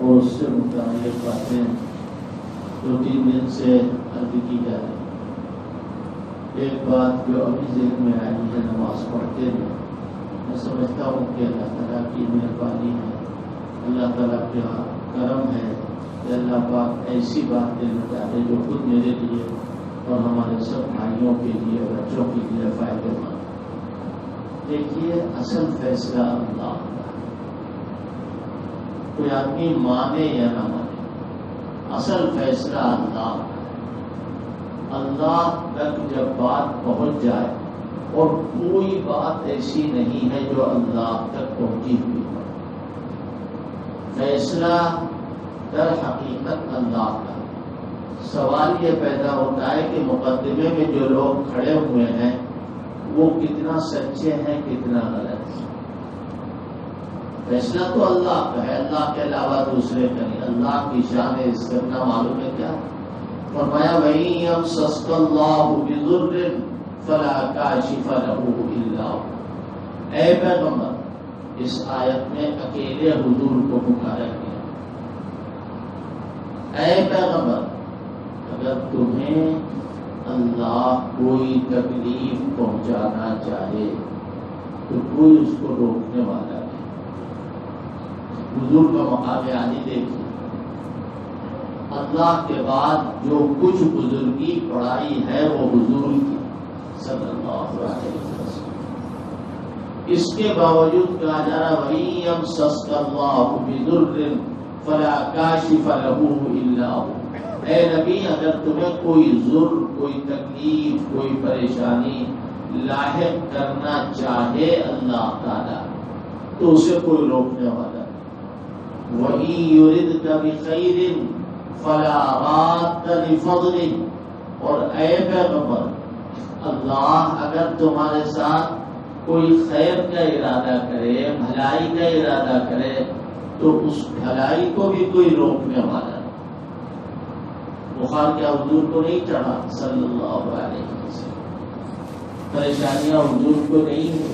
اور اس سے متعلق باتیں 2-3 دن سے عرض کی جا رہی ہیں۔ ایک بات جو ابھی ذہن میں آئی ہے، نماز پڑھتے ہیں میں سمجھتا ہوں کہ اللہ تعالیٰ کی مہربانی ہے، اللہ تعالیٰ کا کرم ہے کہ اللہ پاک ایسی بات دینا چاہے جو خود میرے لیے اور ہمارے سب بھائیوں کے لیے، بچوں کے لیے فائدہ مند۔ دیکھیے، اصل فیصلہ اللہ کا ہے، کوئی آدمی مانے یا نہ مانے، اصل فیصلہ اللہ کا ہے۔ اللہ تک جب بات پہنچ جائے، اور کوئی بات ایسی نہیں ہے جو اللہ تک پہنچی ہوئی ہو، فیصلہ در حقیقت اللہ کا ہے۔ سوال یہ پیدا ہوتا ہے کہ مقدمے میں جو لوگ کھڑے ہوئے ہیں وہ کتنا سچے ہیں، کتنا غلط ہیں۔ فیصلہ تو اللہ کا ہے، اللہ کے علاوہ دوسرے کا نہیں۔ اللہ کی شان ہے، اس کرنا معلوم ہے کیا؟ فرمایا وَإِن يَمْسَسْكَ اللَّهُ بِضُرٍّ فَلَا كَاشِفَ لَهُ إِلَّا هُوَ۔ اے پیغمبر، اس آیت میں اکیلے حضور کو پکارا گیا۔ اے پیغمبر، اگر تمہیں اللہ کوئی تکلیف پہنچانا چاہے تو کوئی اس کو روکنے والا نہیں۔ حضور کا مقام عالی دیکھیے، اللہ کے بعد جو کچھ بزرگی پڑھائی ہے وہ حضور کی صلی اللہ علیہ وسلم۔ اس کے باوجود کہا جا رہا وَإِن يَمْسَسْكَ اللَّهُ بِضُرٍّ فَلَا كَاشِفَ لَهُ إِلَّا هُوَ۔ اے نبی، اگر تمہیں کوئی ضر، کوئی تکلیف، کوئی پریشانی لاحق کرنا چاہے اللہ تعالیٰ تو اسے کوئی روکنے والا نہیں۔ وَإِن يُرِدْكَ بِخَيْرٍ فَلَا رَادَّ لِفَضْلِهِ۔ اور اے پیغمبر، اللہ اگر تمہارے ساتھ کوئی خیر کا ارادہ کرے، بھلائی کا ارادہ کرے تو اس بھلائی کو بھی کوئی روکنے والا نہیں۔ بخار کیا حضور کو نہیں چڑھا صلی اللہ علیہ وسلم؟ پریشانیاں حضور کو نہیں ہوئی؟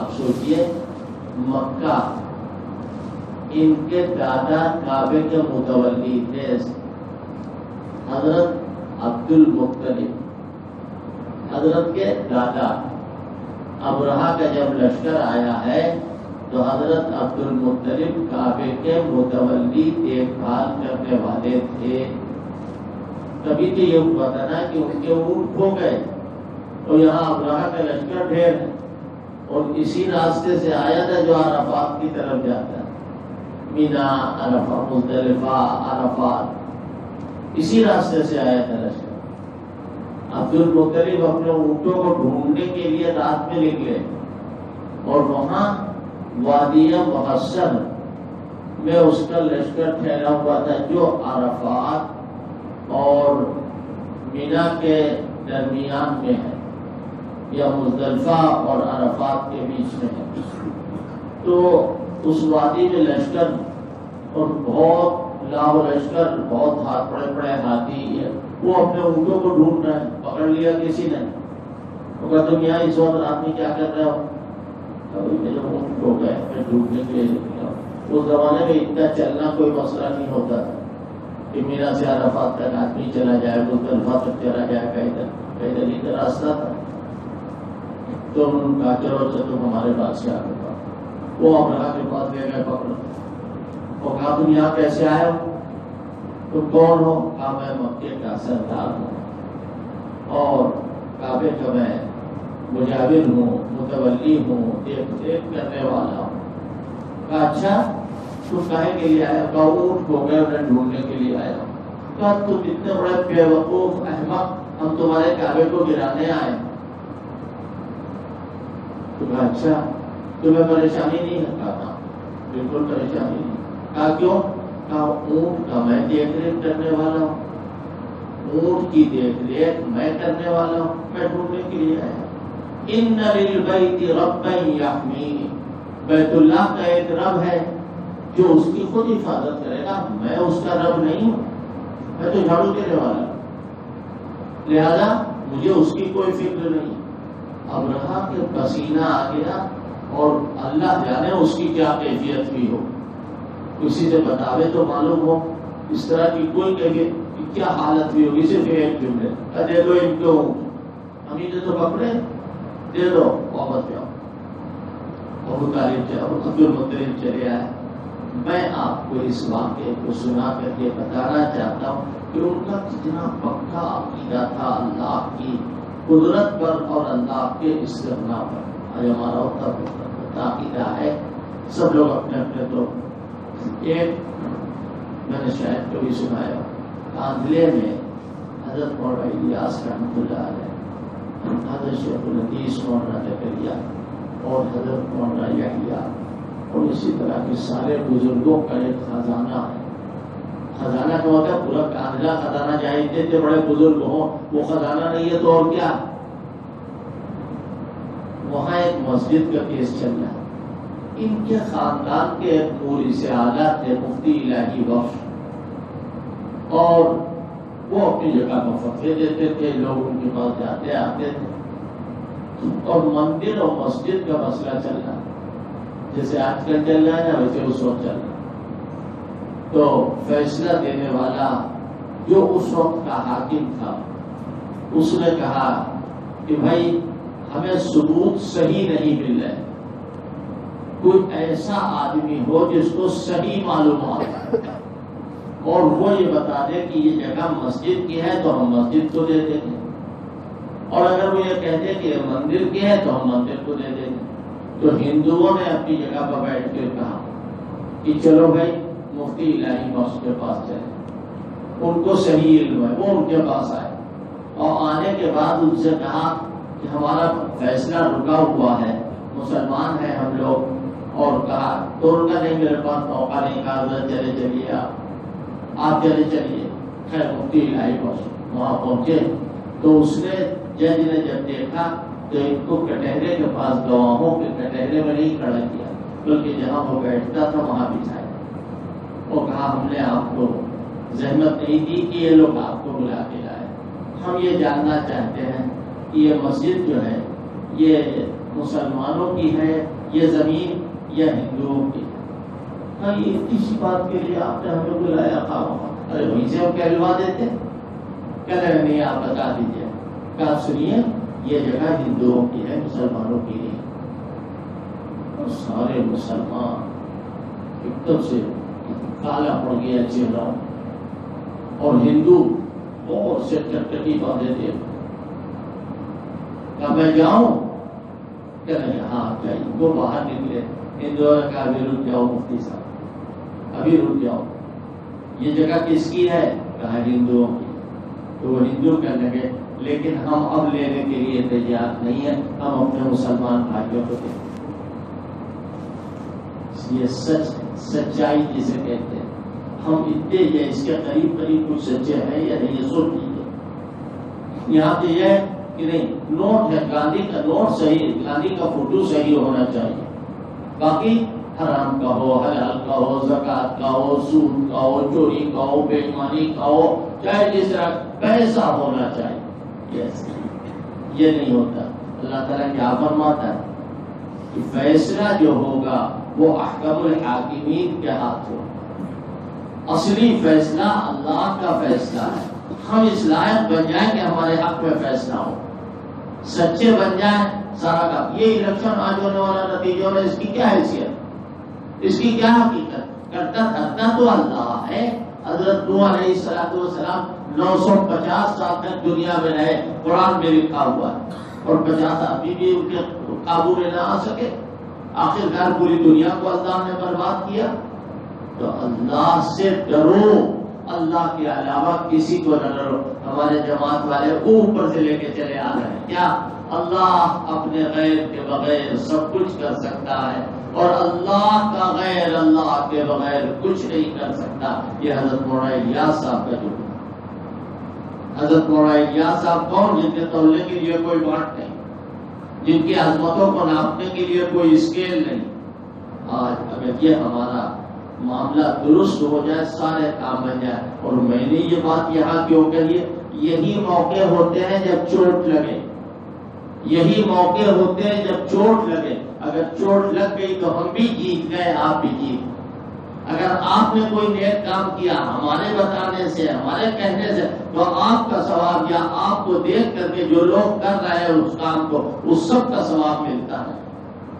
آپ سوچئے، مکہ ان کے دادا کعبے کے متولی تھے حضرت عبد المطلب، حضرت کے دادا۔ ابرہہ کا جب لشکر آیا ہے تو حضرت عبد المطلب کعبے کے متولی دیکھ بھال کرنے والے تھے۔ تبھی تو یہ ہوا تھا نا کہ ان کے اونٹ کھو گئے اور یہاں ابرہہ کا لشکر ڈھیر ہے، اور اسی راستے سے آیا تھا جو عرفات کی طرف جاتا ہے، مینا، عرفات، مزدلفہ، عرفات، اسی راستے سے آیا تھا لشکر۔ عبد المطلب اپنے اونٹوں کو ڈھونڈنے کے لیے رات میں نکلے، اور وہاں وادی محصر میں اس کا لشکر ٹھہرا ہوا تھا جو عرفات اور مینا کے درمیان میں ہے، یا مزدلفہ اور عرفات کے بیچ میں ہے۔ تو اس وادی میں لشکر، اور بہت لاہو لشکر، بہت ہاتھ بڑے بڑے ہاتھی ہے، وہ اپنے اونٹوں کو ڈھونڈ رہے ہیں۔ پکڑ لیا کسی نے، وہ کہا تم یہاں اس وقت رات میں کیا کر رہے ہو؟ میرے اونٹ ہو گئے، میں ڈھونڈنے کے لیے نکلا۔ اس زمانے میں اتنا چلنا کوئی مسئلہ نہیں ہوتا تھا کہ مینا سے عرفات تک آدمی چلا جائے، مزدلفہ تک چلا جائے، کہیں ادھر راستہ تھا۔ تو انہوں نے کہا چلو تم ہمارے بادشاہ کے پاس۔ وہ ابرہہ کے پاس لے گئے پکڑو، اور کہا تم یہاں کیسے آئے ہو؟ تم کون ہو؟ کہا میں مکے کا سردار ہوں، اور کعبے کا میں مجاور ہوں، متولی ہوں، دیکھ کرنے والا ہوں۔ کہا اچھا، تم کہے کے لیے آیا؟ کہا اونٹ ہو گئے، انہیں ڈھونڈنے کے لیے آیا ہوں۔ کہا تم اتنے بڑے بیوقوف احمق، ہم تمہارے کعبے کو گرانے آئے۔ تو کہا اچھا، تمہیں پریشانی نہیں ہے؟ کہا بالکل پریشانی نہیں۔ کہا کیوں؟ کہا اونٹ کا میں دیکھ ریکھ کرنے والا ہوں، اونٹ کی دیکھ ریکھ میں کرنے والا ہوں، میں ڈھونڈنے کے لیے آیا۔ ان للبیت ربا یحمیہ، بیت اللہ کا ایک رب ہے جو اس کی خود حفاظت کرے گا، میں اس کا رب نہیں ہوں، میں تو جھاڑو دینے والا ہوں، لہذا مجھے اس کی کوئی فکر نہیں۔ ابرہہ کے پسینہ آ گیا، اور اللہ جانے اس کی کیا کیفیت ہوئی ہو۔ کسی سے بتاوے تو معلوم ہو. اس طرح کی کوئی کہے کہ کیا حالت ہوئی ہوگی، صرف ایک جملے دے دو ان کو، ہمیں نے تو کپڑے دے دو واپس جاؤ. ابو طالب عبد المطلب چلے آئے. میں آپ کو اس واقعے کو سنا کر کے بتانا چاہتا ہوں کہ ان کا کتنا پکا عقیدہ تھا اللہ کی قدرت پر اور اللہ کے استغنا پر. آج ہمارا اتنا پکا عقیدہ ہے. سب لوگ اپنے اپنے تو ایک میں نے شاید کبھی سنایا کاندلے میں حضرت مولانا الیاس رحمۃ اللہ علیہ، حضرت شیخ الحدیث مولانا زکریا اور حضرت مولانا یحییٰ اور اسی طرح کے سارے بزرگوں کا ایک خزانہ ہے. خزانہ کا ہوتا ہے پورا کاندلا خزانہ، چاہے اتنے بڑے بزرگ ہوں وہ خزانہ نہیں ہے تو اور کیا. وہاں ایک مسجد کا کیس چل رہا ہے. ان کے خاندان کے ایک پوری سے اعلیٰ تھے مفتی الہی بخش، اور وہ اپنی جگہ پر فتوے دیتے تھے، لوگ ان کے پاس جاتے آتے تھے. اور مندر اور مسجد کا مسئلہ چل رہا، جیسے آج کل چل رہا ہے نا ویسے اس وقت چل رہا. تو فیصلہ دینے والا جو اس وقت کا حاکم تھا اس نے کہا کہ بھائی ہمیں ثبوت صحیح نہیں مل رہے، کوئی ایسا آدمی ہو جس کو صحیح معلومات اور وہ یہ بتا دے کہ یہ جگہ مسجد کی ہے تو ہم مسجد کو دے دیں گے، اور اگر وہ یہ کہتے کہ یہ مندر کی ہے تو ہم مندر کو دے دیں گے. تو ہندوؤں نے اپنی جگہ پر بیٹھ کے کہا کہ چلو بھائی مفتی الہی بخش کے پاس چلے، ان کو صحیح علم ہے. وہ ان کے پاس آئے اور آنے کے بعد ان سے کہا کہ ہمارا فیصلہ رکا ہوا ہے، مسلمان ہیں ہم لوگ. اور کہا تو ان کا نہیں، میرے پاس موقع نہیں، کہا چلے چلیے آپ چلے چلیے. خیر مفتی الہی بخش وہاں پہنچے تو اس نے جج نے جب دیکھا تو ان کو کٹہرے کے پاس گواہوں کے کٹہرے میں نہیں کھڑا کیا بلکہ جہاں وہ بیٹھتا تھا وہاں بٹھایا اور کہا ہم نے آپ کو زحمت نہیں دی کہ یہ لوگ آپ کو بلا کے لائے، ہم یہ جاننا چاہتے ہیں کہ یہ مسجد جو ہے یہ مسلمانوں کی ہے، یہ زمین یا ہندوؤں کی ہے. ہاں یہ کسی بات کے لیے آپ نے ہمیں بلایا؟ ارے وہیں سے ہم کہلوا دیتے. کہہ رہے نہیں آپ بتا دیجیے. کہا سنیے یہ جگہ ہندوؤں کی ہے، مسلمانوں کی نہیں. اور سارے مسلمان ایک دم سے کالا پڑ گیا چہرہ، اور ہندو اور سے ٹکٹکی باندھے تھے. کہا میں جاؤں؟ کہہ رہے ہاں جائیے. وہ باہر نکلے. ہندوؤں نے کہا ابھی رک جاؤ مفتی صاحب، ابھی رک جاؤ، یہ جگہ کس کی ہے؟ کہا ہندوؤں کی. تو وہ ہندو کہنے لگے لیکن ہم اب لینے کے لیے تیار نہیں ہیں، ہم اپنے مسلمان بھائیوں کو دیں. یہ سچ سچائی جسے کہتے ہیں. ہم اتنے یہ اس کے قریب قریب کچھ سچے ہیں یا نہیں یہ سوچ لیجیے. یہاں تو یہ کہ نہیں نوٹ ہے، گاندھی کا نوٹ صحیح، گاندھی کا فوٹو صحیح ہونا چاہیے، باقی حرام کا ہو، حلال کا ہو، زکوٰۃ کا ہو، سود کا ہو، چوری کا ہو، بے ایمانی کا ہو، چاہے جس طرح پیسہ ہونا چاہیے. یہ نہیں ہوتا. اللہ تعالیٰ کیا فرماتا ہے کہ فیصلہ جو ہوگا وہ احکم الحاکمین کے ہاتھ ہوگا. اصلی فیصلہ اللہ کا فیصلہ ہے. ہم اس لائق بن جائیں کہ ہمارے حق میں فیصلہ ہو، سچے بن جائیں سارا کا. یہ الیکشن آج ہونے والا نتیجوں میں اس کی کیا حیثیت، اس کی کیا حقیقت؟ کرتا تو اللہ ہے. حضرت نوح علیہ السلام 950 سال تک دنیا میں رہے، قرآن میں لکھا ہوا ہے، اور 50 ابھی بھی ان کے قابو میں نہ آ سکے. آخرکار پوری دنیا کو اللہ نے برباد کیا. تو اللہ سے ڈرو، اللہ کے علاوہ کسی کو نہ ڈرو. ہمارے جماعت والے اوپر سے لے کے چلے آ رہے ہیں کیا اللہ اپنے غیر کے بغیر سب کچھ کر سکتا ہے، اور اللہ کا غیر اللہ کے بغیر کچھ نہیں کر سکتا. یہ حضرت مولانا الیاس صاحب کا جملہ. حضرت مولانا الیاس صاحب کون؟ جن کے تولنے کے لیے کوئی بانٹ نہیں، جن کی عظمتوں کو ناپنے کے لیے کوئی اسکیل نہیں. آج اگر یہ ہمارا معاملہ درست ہو جائے، سارے کام بن جائے. اور میں نے یہ بات یہاں کیوں کہی ہے؟ یہی موقع ہوتے ہیں جب چوٹ لگے، یہی موقع ہوتے ہیں جب چوٹ لگے. اگر چوٹ لگ گئی تو ہم بھی جیت گئے، آپ بھی جیت. اگر آپ نے کوئی نیک کام کیا ہمارے بتانے سے، ہمارے کہنے سے، تو آپ کا ثواب یا آپ کو دیکھ کر کے جو لوگ کر رہے ہیں اس کام کو، اس سب کا ثواب ملتا ہے۔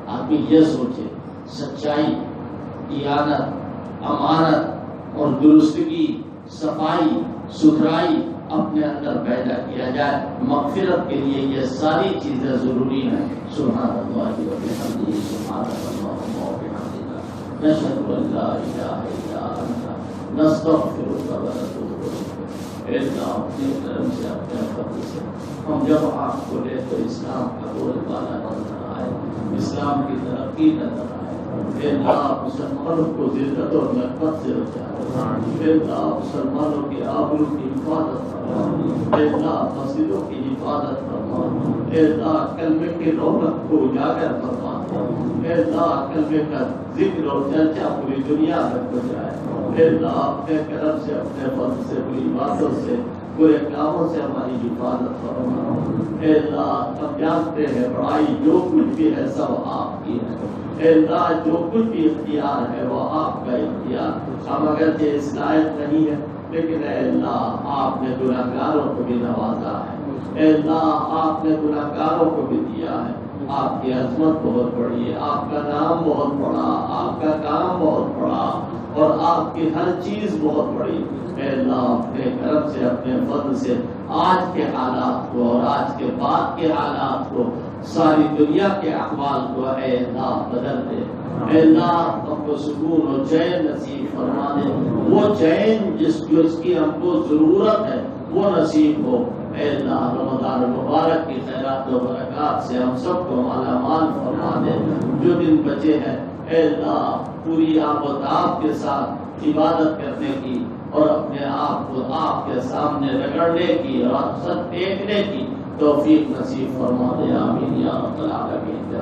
آدمی یہ سوچے سچائی، دیانت، امانت اور درستگی، صفائی ستھرائی اپنے اندر پیدا کیا جائے، مغفرت کے لیے یہ ساری چیزیں ضروری ہیں۔ سبحان اللہ و بحمدہ، سبحان اللہ و بحمدہ، نشہد ان لا الہ الا انت، نستغفرک و نتوب الیک۔ اے اللہ اپنے کرم سے، اپنے فضل سے ہم جب آپ کو لے تو اسلام کا بول بالا نظر آئے، اسلام کی ترقی نظر آئے۔ اے اللہ مسلمانوں کو ذلت اور نقمت سے بچائے۔ اے اللہ مسلمانوں کی آبرو کی حفاظت فرما۔ اے اللہ مسجدوں کی حفاظت فرما۔ اے اللہ کلمے کی رونق کو اجاگر فرما۔ اے اللہ کلمے کا ذکر اور چرچا پوری دنیا میں ہو جائے۔ اے اللہ اپنے کرم سے، اپنے فضل سے، بری باتوں سے، برے کاموں سے ہماری حفاظت فرما۔ اے اللہ ہم جانتے ہیں بڑائی جو کچھ بھی ہے سب آپ کی ہے۔ اے اللہ جو کچھ بھی اختیار ہے وہ آپ کا اختیار۔ ہم اگرچہ اس لائق نہیں ہے لیکن اے اللہ آپ نے گناہگاروں کو بھی نوازا ہے۔ اے اللہ آپ نے گناہگاروں کو بھی دیا ہے۔ آپ کی عظمت بہت بڑی ہے، آپ کا نام بہت بڑا، آپ کا کام بہت بڑا اور آپ کی ہر چیز بہت بڑی۔ اے اللہ اپنے کرم سے، اپنے فضل سے آج کے حالات کو اور آج کے بعد کے حالات کو، ساری دنیا کے احوال کو اے اللہ بدل دے۔ اے اللہ ہم کو سکون و چین نصیب فرما دے، وہ چین جس کی ہم کو ضرورت ہے وہ نصیب ہو۔ اے اللہ رمضان المبارک کی خیرات و برکات سے ہم سب کو مالا مال فرما دے۔ جو دن بچے ہیں اے اللہ پوری آب و تاب کے ساتھ عبادت کرنے کی اور اپنے آپ کو آپ کے سامنے رگڑنے کی اور سب دیکھنے کی توفیق نصیب فرما دے۔ آمین یا رب العالمین۔